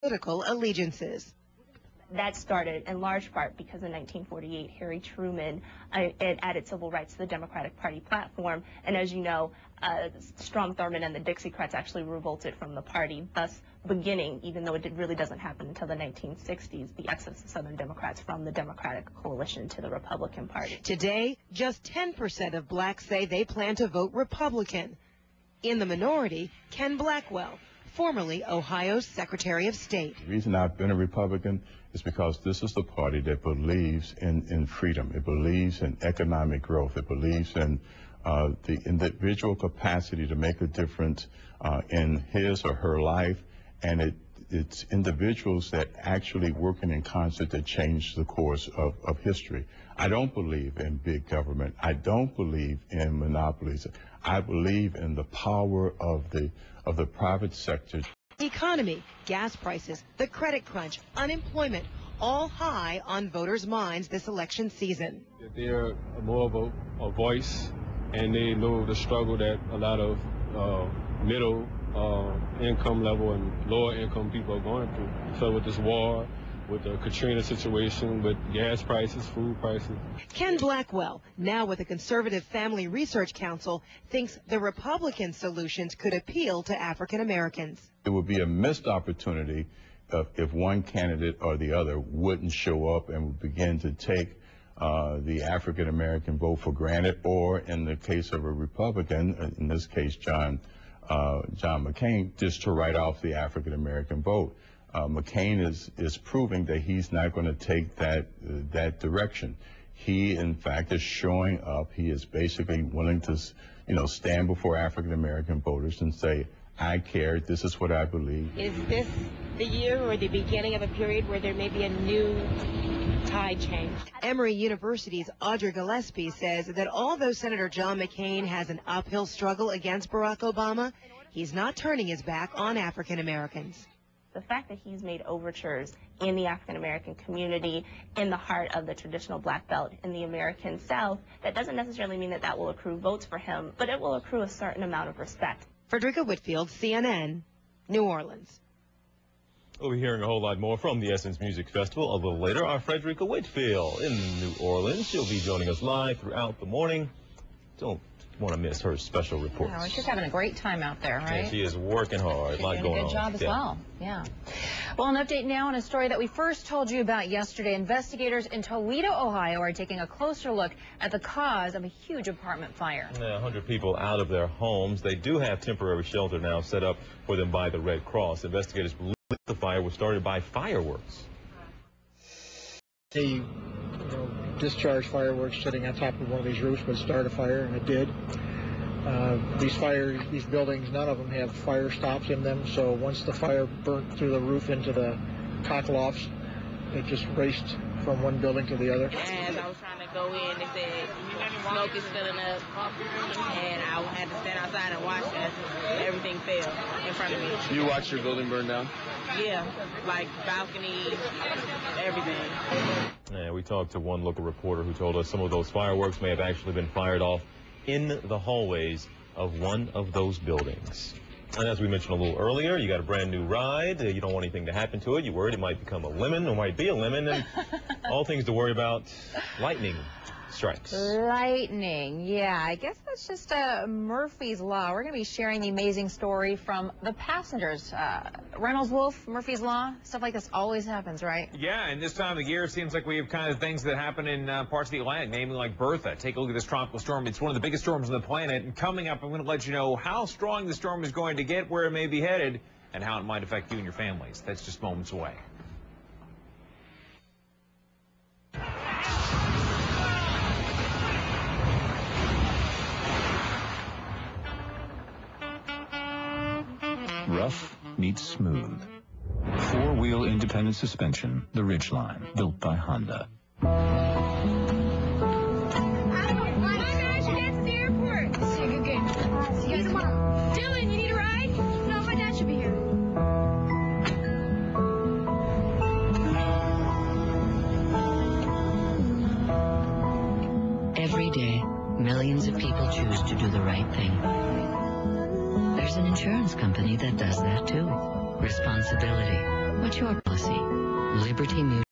political allegiances. That started in large part because in 1948, Harry Truman added civil rights to the Democratic Party platform. And as you know, Strom Thurmond and the Dixiecrats actually revolted from the party, thus beginning, even though it really doesn't happen until the 1960s, the exodus of Southern Democrats from the Democratic coalition to the Republican Party. Today, just 10% of blacks say they plan to vote Republican. In the minority, Ken Blackwell, formerly Ohio's Secretary of State. The reason I've been a Republican is because this is the party that believes in freedom. It believes in economic growth. It believes in the individual capacity to make a difference in his or her life, and it's individuals that actually working in concert that change the course of history. I don't believe in big government. I don't believe in monopolies. I believe in the power of the private sector. Economy, gas prices, the credit crunch, unemployment, all high on voters' minds this election season. They're more of a voice, and they know the struggle that a lot of middle income level and lower income people are going through. So with this war, with the Katrina situation, with gas prices, food prices. Ken Blackwell, now with the Conservative Family Research Council, thinks the Republican solutions could appeal to African Americans. It would be a missed opportunity if one candidate or the other wouldn't show up and would begin to take the African American vote for granted, or in the case of a Republican, in this case John McCain, just to write off the African American vote. McCain is proving that he's not going to take that direction. He, in fact, is showing up. He is basically willing to, stand before African American voters and say, I care. This is what I believe. Is this the year or the beginning of a period where there may be a new tide change? Emory University's Audra Gillespie says that although Senator John McCain has an uphill struggle against Barack Obama, he's not turning his back on African Americans. The fact that he's made overtures in the African-American community, in the heart of the traditional black belt in the American South, that doesn't necessarily mean that will accrue votes for him, but it will accrue a certain amount of respect. Frederica Whitfield, CNN, New Orleans. We'll be hearing a whole lot more from the Essence Music Festival a little later. Our Frederica Whitfield in New Orleans. She'll be joining us live throughout the morning. Don't want to miss her special reports. Yeah, she's having a great time out there, right? And she is working hard. She's doing a good job as well. Yeah. Well, an update now on a story that we first told you about yesterday. Investigators in Toledo, Ohio are taking a closer look at the cause of a huge apartment fire. 100 people out of their homes. They do have temporary shelter now set up for them by the Red Cross. Investigators believe the fire was started by fireworks. They discharged fireworks sitting on top of one of these roofs would start a fire, and it did. These buildings, none of them have fire stops in them, so once the fire burnt through the roof into the cocklofts, it just raced from one building to the other. As I was trying to go in, they said smoke is filling up, and I had to stand outside and watch as everything fell in front of me. You watched your building burn down? Yeah, like balconies, everything. Yeah, we talked to one local reporter who told us some of those fireworks may have actually been fired off in the hallways of one of those buildings. And as we mentioned a little earlier, you got a brand new ride. You don't want anything to happen to it. You're worried it might become a lemon, or might be a lemon, and all things to worry about: lightning strikes. Lightning, yeah. I guess that's just Murphy's Law. We're going to be sharing the amazing story from the passengers. Reynolds Wolf, Murphy's Law, stuff like this always happens, right? Yeah, and this time of the year it seems like we have kind of things that happen in parts of the Atlantic, namely like Bertha. Take a look at this tropical storm. It's one of the biggest storms on the planet. And coming up, I'm going to let you know how strong the storm is going to get, where it may be headed, and how it might affect you and your families. That's just moments away. Rough meets smooth. Four-wheel independent suspension, the Ridgeline, built by Honda. Oh my gosh, that's the airport. See you again. See you guys tomorrow. Dylan, you need a ride? No, my dad should be here. Every day, millions of people choose to do the right thing. There's an insurance company that does that too. Responsibility. What's your policy? Liberty Mutual.